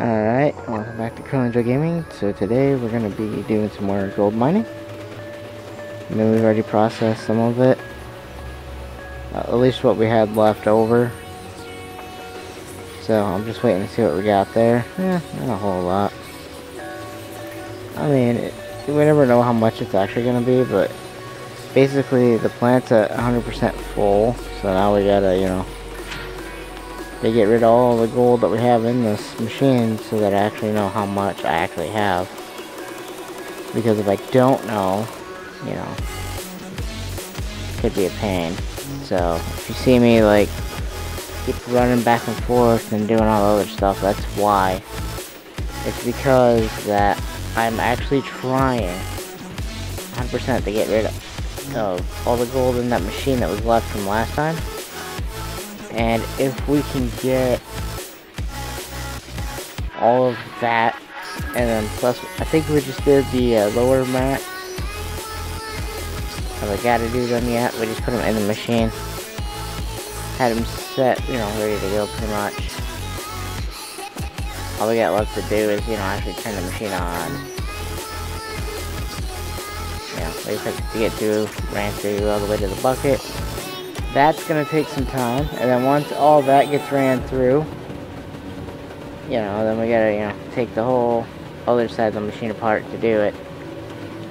Alright, welcome back to Enjoy Gaming. So today we're going to be doing some more gold mining. I mean, we've already processed some of it. At least what we had left over. So I'm just waiting to see what we got there. Not a whole lot. I mean, we never know how much it's actually going to be, but basically the plant's at 100% full. So now we gotta, they get rid of all the gold that we have in this machine so that I actually know how much I actually have. Because if I don't know, it could be a pain. So if you see me like keep running back and forth and doing all the other stuff, that's why. It's because that I'm actually trying 100% to get rid of all the gold in that machine that was left from last time. And if we can get all of that, and then plus, I think we just did the lower mats. Have I got to do them yet? We just put them in the machine. Had them set, ready to go pretty much. All we got left to do is, actually turn the machine on. We just have to get through, ran through all the way to the bucket. That's going to take some time, and then once all that gets ran through, then we gotta, take the whole other side of the machine apart to do it,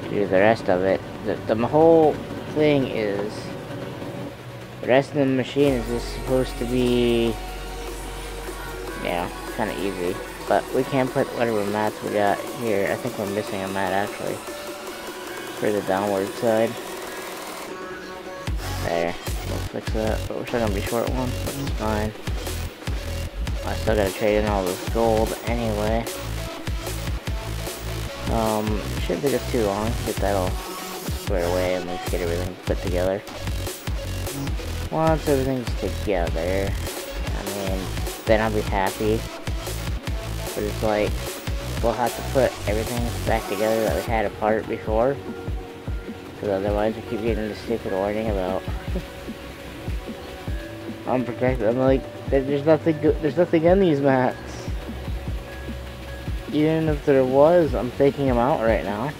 to do the rest of it. The whole thing is, the rest of the machine is just supposed to be, kind of easy, but we can put whatever mats we got here. I think we're missing a mat, actually, for the downward side. There. We'll fix that, but we're still gonna be short one, which is fine. I still gotta trade in all this gold anyway. Shouldn't take us too long to get that all squared away and let's get everything put together. Once everything's together, then I'll be happy. But it's like, we'll have to put everything back together that we had apart before. Because otherwise we keep getting this stupid warning about unprotected. I'm like, there's nothing in these mats. Even if there was, I'm taking them out right now.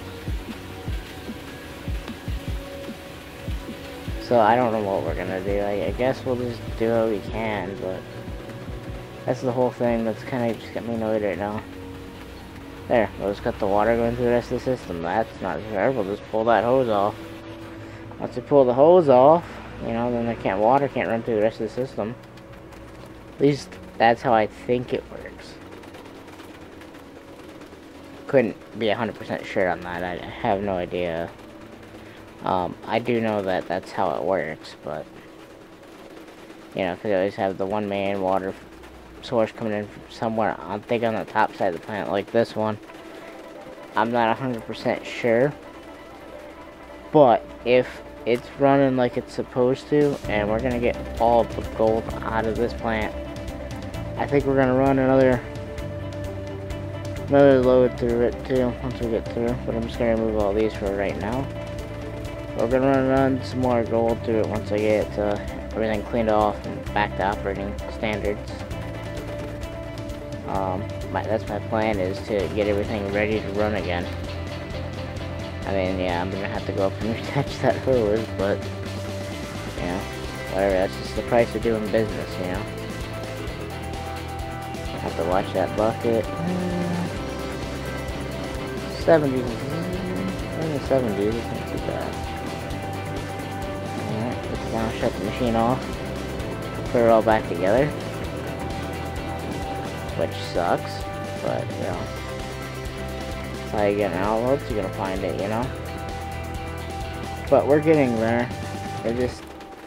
So I don't know what we're gonna do. I guess we'll just do what we can, but that's the whole thing that's kind of just got me annoyed right now. There, we'll just cut the water going through the rest of the system. That's not fair. We'll just pull that hose off. Once we pull the hose off, then water can't run through the rest of the system. At least that's how I think it works. Couldn't be 100% sure on that. I have no idea. I do know that that's how it works, but because they always have the one main water source coming in from somewhere. I think on the top side of the plant, like this one. I'm not 100% sure, but if it's running like it's supposed to, and we're gonna get all the gold out of this plant, I think we're gonna run another load through it too once we get through. But I'm just gonna remove all these for right now. We're gonna run some more gold through it once I get everything cleaned off and back to operating standards. That's my plan, is to get everything ready to run again. I'm gonna have to go up and retouch that hose, but whatever, that's just the price of doing business, I have to watch that bucket. 70s, in the 70s, it's not too bad. Alright, let's now shut the machine off, put it all back together, which sucks, but that's how you get an outload, so you're gonna find it, But we're getting there.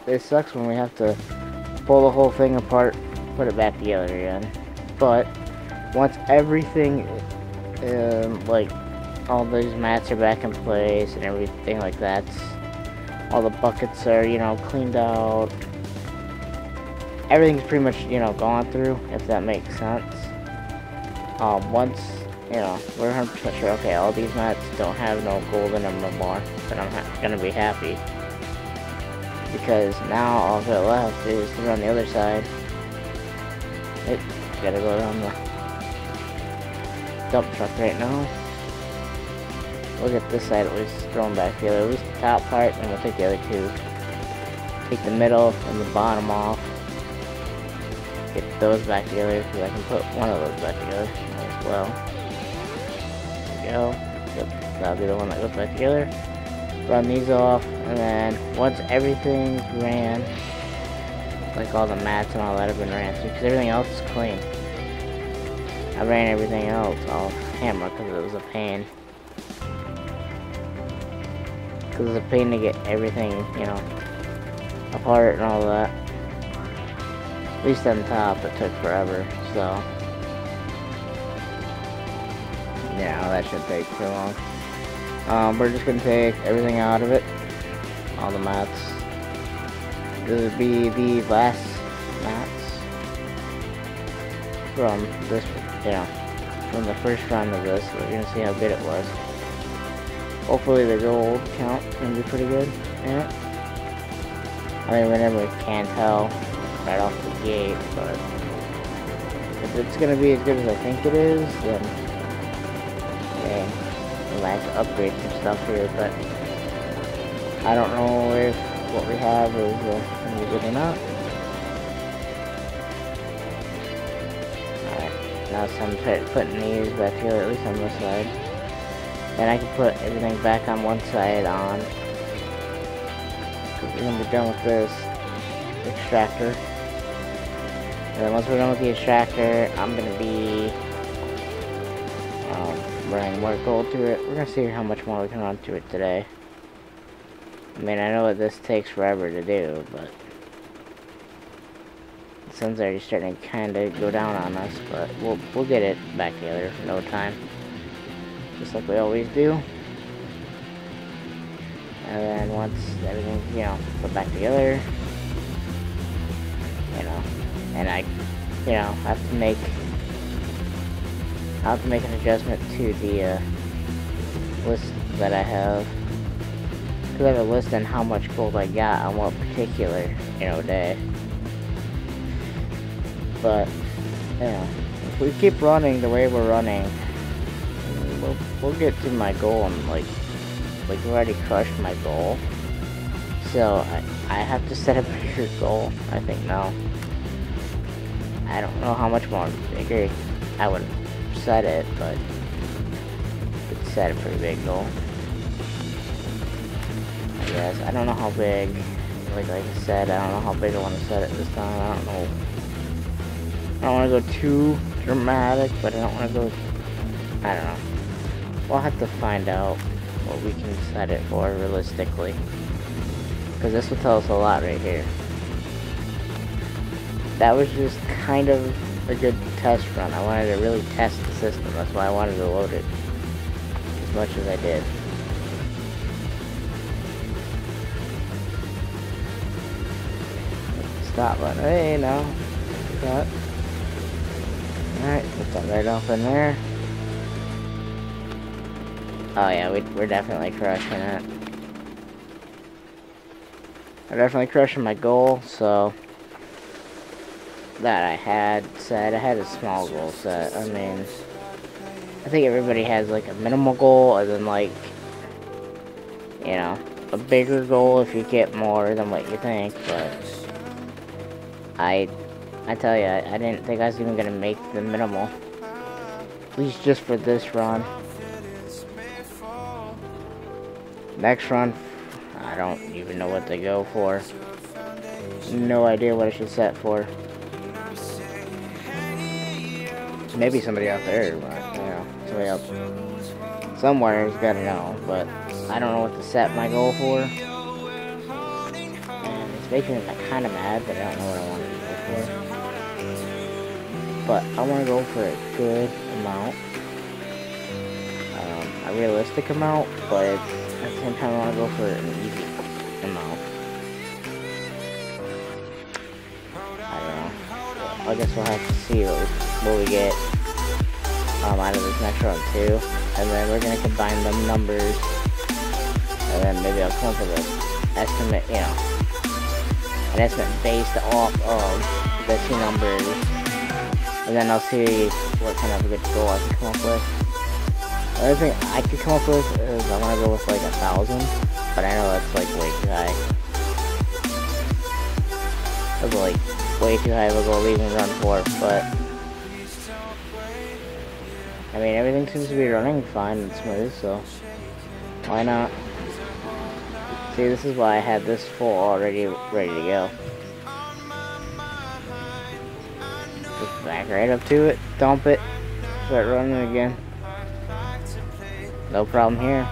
It sucks when we have to pull the whole thing apart, put it back together again. But once everything, like all these mats are back in place and everything like that, all the buckets are, cleaned out. Everything's pretty much, gone through, if that makes sense. Once, we're 100% sure, okay, all these mats don't have no gold in them no more, then I'm gonna be happy. Because now all that left is to run the other side. Gotta go down the dump truck right now. We'll get this side at least thrown back together, at least the top part, and we'll take the other two. Take the middle and the bottom off. Get those back together, because I can put one of those back together as well. There we go. Yep, that'll be the one that goes back together. Run these off, and then once everything's ran, like all the mats and all that have been ran through, because everything else is clean. I ran everything else off camera because it was a pain. Because it's a pain to get everything, you know, apart and all that. At least on top, it took forever, so. Yeah, that shouldn't take too long. We're just gonna take everything out of it. All the mats. This would be the last mats from this, you know, from the first round of this. We're gonna see how good it was. Hopefully the gold count can be pretty good. Yeah. I mean, we never can tell right off the gate, but if it's gonna be as good as I think it is, then yeah, we'll have to upgrade some stuff here. But I don't know if what we have is gonna be good or not. Alright, now it's time to start putting these back here, at least on this side. And I can put everything back on one side on. We're gonna be done with this extractor. And then once we're done with the extractor, I'm gonna be running more gold through it. We're gonna see how much more we can run through it today. I mean, I know that this takes forever to do, but the sun's already starting to kind of go down on us. But we'll get it back together in no time, just like we always do. And then once everything's, you know, put back together, you know, and I, you know, have to make an adjustment to the list that I have. Because I have a list on how much gold I got on what particular, you know, day. But, you know, if we keep running the way we're running, we'll get to my goal and like we've already crushed my goal. So I have to set a bigger goal, I think now. I don't know how much more bigger I would set it, but it's set a pretty big goal. I guess. I don't know how big, like I said, I don't know how big I want to set it this time. I don't know. I don't want to go too dramatic, but I don't want to go, I don't know. We'll have to find out what we can set it for realistically. Because this will tell us a lot right here. That was just kind of a good test run. I wanted to really test the system. That's why I wanted to load it as much as I did. Stop button. Hey, no. Cut. Alright, put that right off in there. Oh yeah, we're definitely crushing it. We're definitely crushing my goal, so that I had set. I had a small goal set. I mean, I think everybody has like a minimal goal, and then like, you know, a bigger goal if you get more than what you think. But I tell you, I didn't think I was even gonna make the minimal, at least just for this run. Next run, I don't even know what to go for. No idea what I should set for. Maybe somebody out there, but, you know, somebody else somewhere has got to know, but I don't know what to set my goal for. And it's making me kind of mad, but I don't know what I want to go for. But I want to go for a good amount. A realistic amount, but at the same time I want to go for an easy amount. I don't know. I guess we'll have to see what we get out of this next run too. And then we're going to combine them numbers. And then maybe I'll come up with an estimate, you know. An estimate based off of the two numbers. And then I'll see what kind of a good goal I can come up with. The only thing I could come up with is I want to go with like 1,000, but I know that's like way too high. That's like way too high of a goal to even run for, but I mean everything seems to be running fine and smooth, so why not? See, this is why I had this full already ready to go. Just back right up to it, dump it, start running again. No problem here.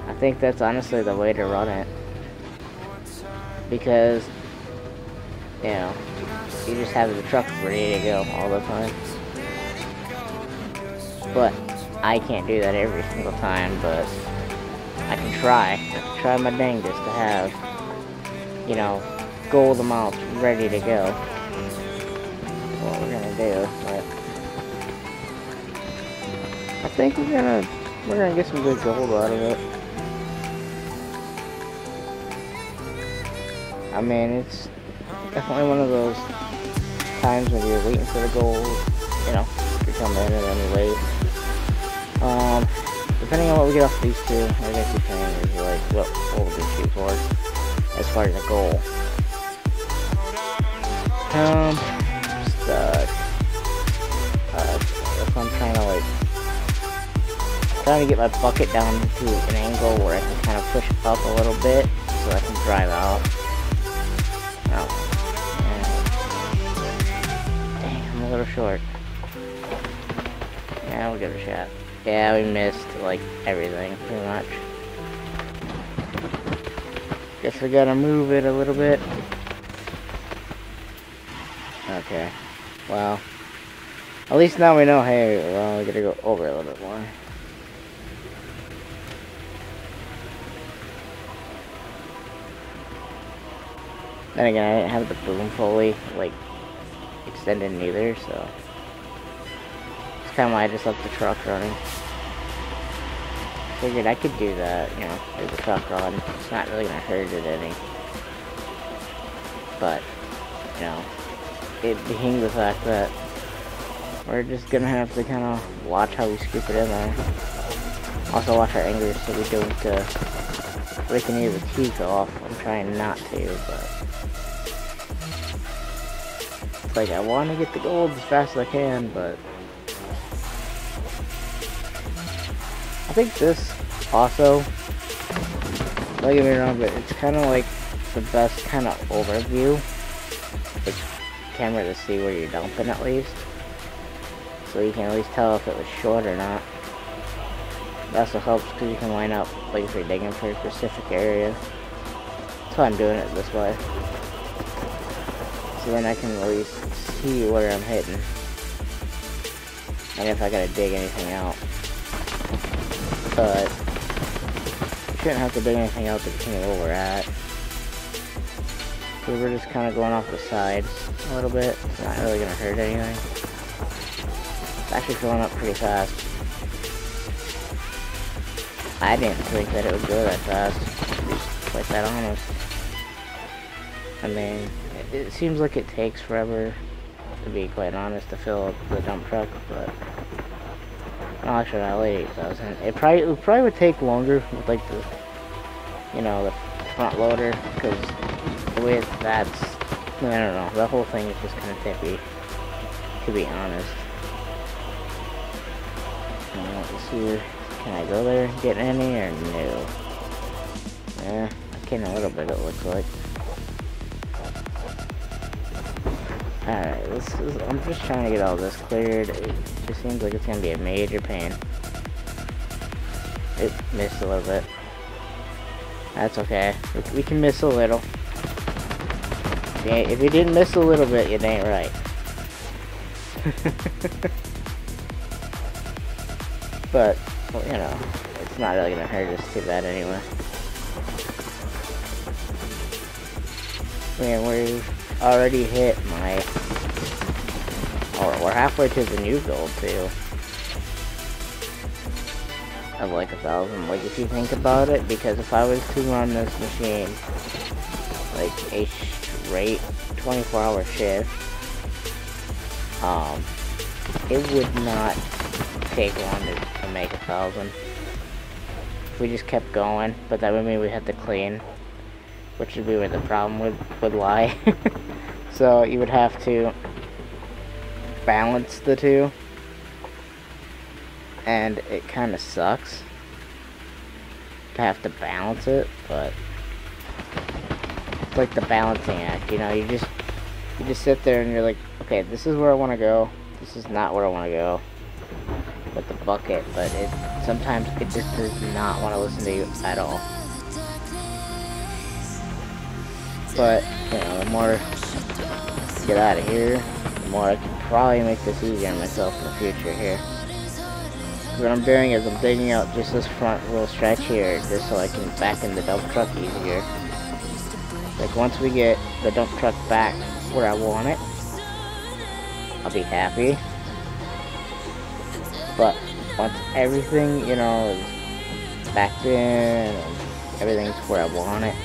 I think that's honestly the way to run it. Because, you know, you just have the truck ready to go all the time. But I can't do that every single time, but I can try. I can try my dangest to have, you know, gold amounts ready to go. That's what we're gonna do, but I think we're gonna get some good gold out of it. I mean, it's definitely one of those times when you're waiting for the gold, you know, to come in at any rate. Depending on what we get off these two, I guess you can is like what we'll do shoot for as far as a goal. If I'm trying to get my bucket down to an angle where I can kind of push up a little bit so I can drive out. Oh, dang, I'm a little short. Yeah, we'll give it a shot. Yeah, we missed, like, everything, pretty much. Guess we gotta move it a little bit. Okay. Well, at least now we know, hey, well, we gotta go over a little bit more. Then again, I didn't have the boom fully, like, extended neither, so it's kind of why I just left the truck running. Figured I could do that, you know, leave the truck on. It's not really gonna hurt it any. But, you know, it being the fact that we're just gonna have to kind of watch how we scoop it in there. Also watch our anger so we don't break any of the teeth off. I'm trying not to, but it's like I want to get the gold as fast as I can, but I think this also, don't get me wrong, but it's kind of like the best kind of overview. It's camera to see where you're dumping at least, so you can at least tell if it was short or not. It also helps because you can line up, like if you're digging for a specific area. That's why I'm doing it this way. So then I can at least see where I'm hitting. And if I gotta dig anything out. But you shouldn't have to dig anything out to continue where we're at. So we're just kind of going off the sides a little bit. It's not really gonna hurt anything. It's actually filling up pretty fast. I didn't think that it would go that fast, to be quite that honest. I mean, it seems like it takes forever, to be quite honest, to fill up the dump truck, but no, actually not, like 8,000. It probably would take longer with like the, you know, the front loader, because the way that's, I don't know, the whole thing is just kind of tippy, to be honest. Let's see. Can I go there and get any or no? Yeah, I can a little bit, it looks like. Alright, I'm just trying to get all this cleared. It just seems like it's gonna be a major pain. It missed a little bit. That's okay. We can miss a little. If you didn't miss a little bit, it ain't right. But, well, you know, it's not really gonna hurt us too bad anyway. Man, we've already hit my, or we're halfway to the new goal too. Of like 1,000, like if you think about it, because if I was to run this machine, like a straight 24-hour shift, it would not take one to make 1,000. If we just kept going, but that would mean we had to clean, which would be where the problem would lie. So you would have to balance the two, and it kind of sucks to have to balance it, but it's like the balancing act, you know. You just sit there and you're like, okay, this is where I want to go, this is not where I want to go with the bucket, but sometimes it just does not want to listen to you at all. But you know, the more I get out of here, the more I can probably make this easier on myself in the future here. What I'm doing is I'm digging out just this front little stretch here, just so I can back in the dump truck easier. Like, once we get the dump truck back where I want it, I'll be happy. But once everything, you know, is backed in and everything's where I want it,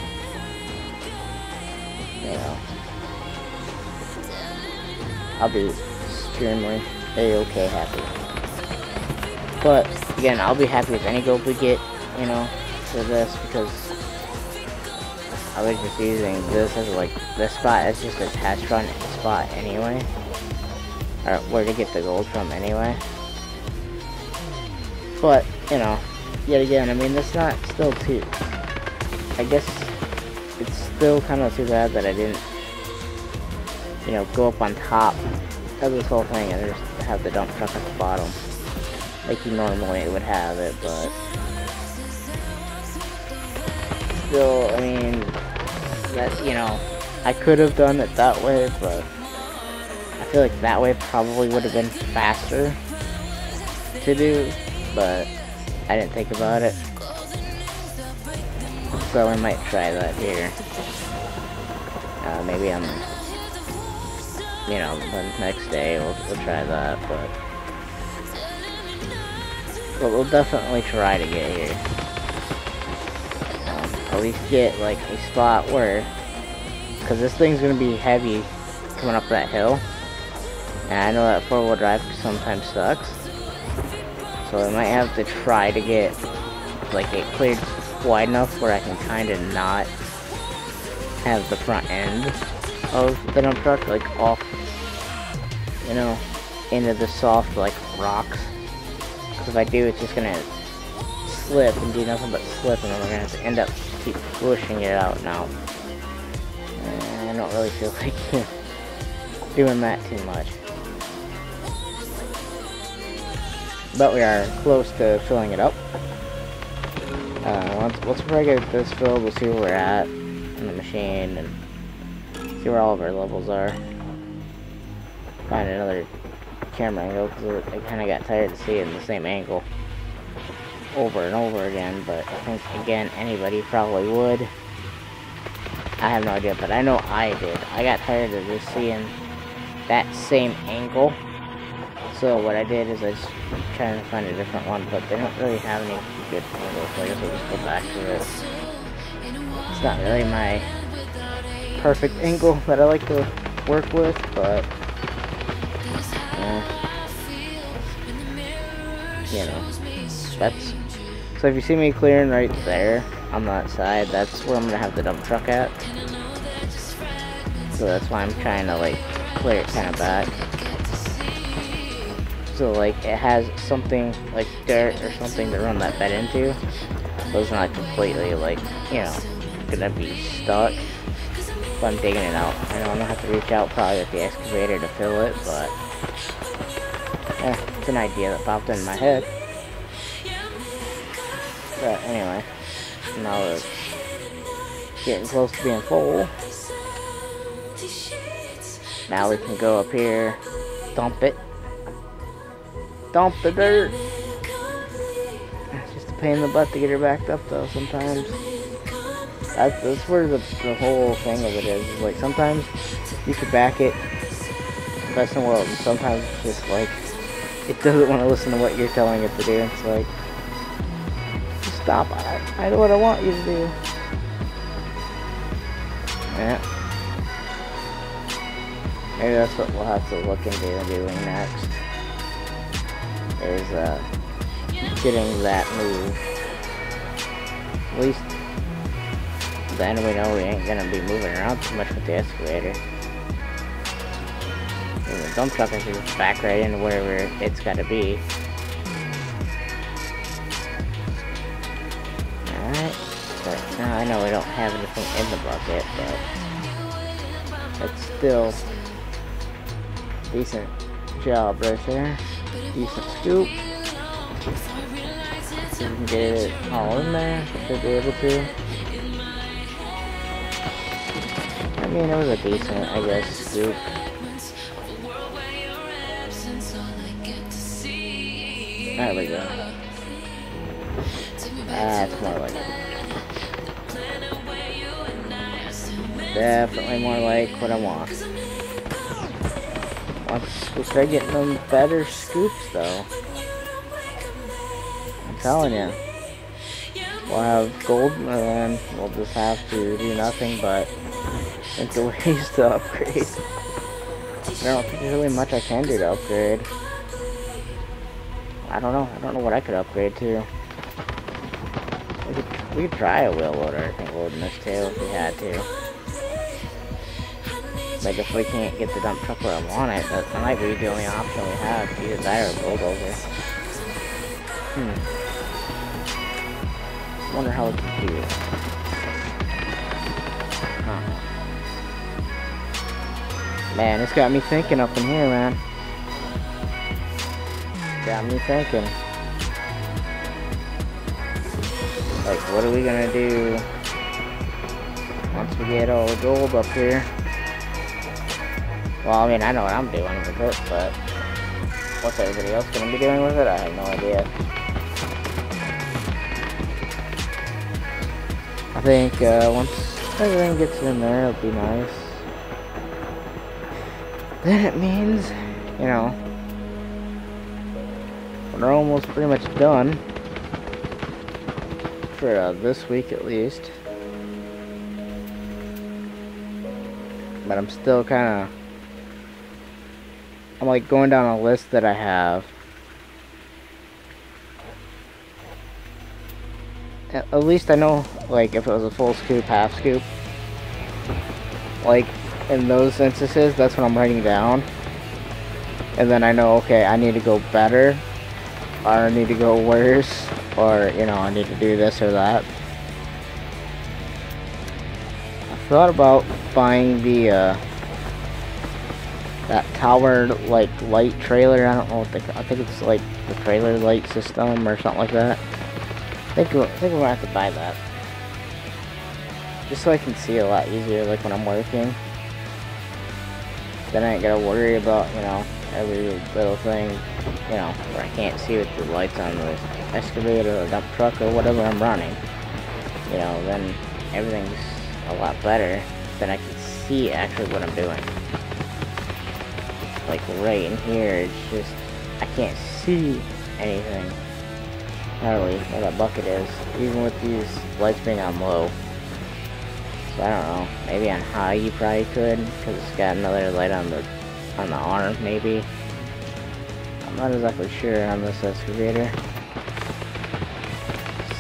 you know, I'll be extremely A-okay happy. But again, I'll be happy with any gold we get, you know, for this, because I was just using this as like this spot as just a test run spot anyway, or where to get the gold from anyway. But you know, yet again, I mean, that's not still too. I guess it's still kind of too bad that I didn't, you know, go up on top of this whole thing and just have the dump truck at the bottom, like you normally would have it, but still, I mean, that, you know, I could have done it that way, but I feel like that way probably would have been faster to do, but I didn't think about it, so we might try that here. Maybe on, you know, the next day we'll try that, but we'll definitely try to get here. At least get like a spot where, because this thing's gonna be heavy coming up that hill, and I know that 4-wheel drive sometimes sucks, so I might have to try to get like it cleared wide enough where I can kind of not have the front end of the dump truck like off, you know, into the soft like rocks, because if I do, it's just gonna slip and do nothing but slip, and then we're gonna have to end up keep pushing it out now. I don't really feel like doing that too much, but we are close to filling it up. Once we get this filled, we'll see where we're at in the machine and see where all of our levels are. Find another camera angle, because I kind of got tired of seeing the same angle over and over again, but I think, again, anybody probably would. I have no idea, but I know I did. I got tired of just seeing that same angle, so what I did is I just tried to find a different one, but they don't really have any good angles, so I guess we'll just go back to it. It's not really my perfect angle that I like to work with, but you know, that's, so if you see me clearing right there on that side, that's where I'm gonna have the dump truck at, so that's why I'm trying to like clear it kind of back, so like it has something like dirt or something to run that bed into, so it's not completely like, you know, gonna be stuck. So I'm digging it out. I know I'm gonna have to reach out probably with the excavator to fill it, but yeah, it's an idea that popped in my head. But anyway, now we're getting close to being full. Now we can go up here, dump it. Dump the dirt. It's just a pain in the butt to get her backed up though sometimes. That's where the whole thing of it is. Like, sometimes you could back it best in the world, and sometimes it's just like it doesn't want to listen to what you're telling it to do. It's like, just stop. I know what I want you to do. Yeah. Maybe that's what we'll have to look into doing next. is getting that move. At least then we know we ain't gonna be moving around too much with the excavator. And the dump truck is just back right into wherever it's gotta be. Alright. But now I know we don't have anything in the bucket, but it's still decent job right there. Decent scoop. See if we can get it all in there. Should be able to. I mean, it was a decent, I guess, scoop. There we go. That's more like it. Definitely more like what I want. Once we start getting them better scoops, though, I'm telling you, we'll have gold, and then we'll just have to do nothing but think of ways to upgrade. I don't think there's really much I can do to upgrade. I don't know what I could upgrade to. We could try a wheel loader, I think, loading this too, if we had to. Like, if we can't get the dump truck where I want it, that might be the only option we have. Either that or a bulldozer. Wonder how we can do it. Man, it's got me thinking up in here, man. Got me thinking. Like, what are we gonna do once we get all the gold up here? Well, I mean, I know what I'm doing with it, but what's everybody else gonna be doing with it? I have no idea. I think once everything gets in there, it'll be nice. Then it means, you know, we're almost pretty much done for this week at least. But I'm still kind of, I'm like going down a list that I have. At least I know, like, if it was a full scoop, half scoop, like, in those instances, that's what I'm writing down. And then I know, okay, I need to go better, or I need to go worse, or, you know, I need to do this or that. I thought about buying the, that tower, like, light trailer. I don't know what I think it's, like, the trailer light system or something like that. I think we're gonna have to buy that. Just so I can see a lot easier, like, when I'm working. Then I ain't gotta worry about, you know, every little thing, you know, where I can't see with the lights on the excavator or dump truck or whatever I'm running. You know, then everything's a lot better. Then I can see actually what I'm doing. Like right in here, it's just, I can't see anything. Hardly where that bucket is, even with these lights being on low. So I don't know, maybe on high you probably could, because it's got another light on the arm, maybe. I'm not exactly sure on this excavator.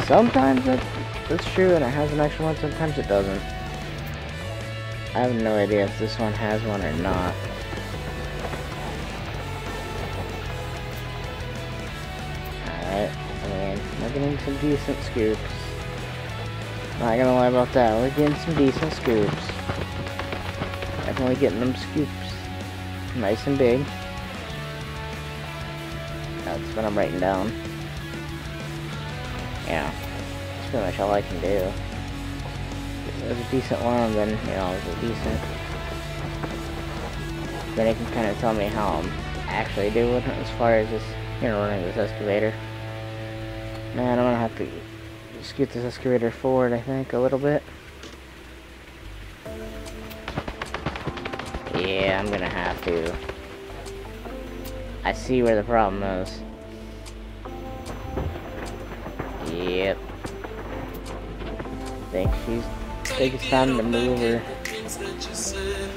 Sometimes that's true and it has an extra one, sometimes it doesn't. I have no idea if this one has one or not. Alright, I mean, we're getting some decent scoops. Not gonna lie about that, we're getting some decent scoops. Definitely getting them scoops. Nice and big. That's what I'm writing down. Yeah, that's pretty much all I can do. If it was a decent one, then, you know, it was a decent. Then it can kind of tell me how I'm actually doing as far as this, you know, running this excavator. Man, I'm gonna have to scoot this excavator forward, I think, a little bit. Yeah, I'm gonna have to. I see where the problem is. Yep. I think it's time to move her.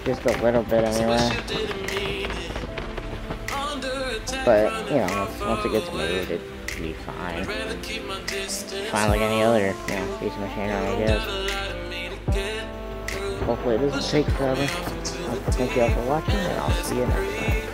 Just a little bit anyway. But, you know, once it gets moved, it'd be fine. Fine like any other, you know, piece of machinery, I guess. Hopefully it doesn't take forever. Thank you all for watching, and I'll see you next time.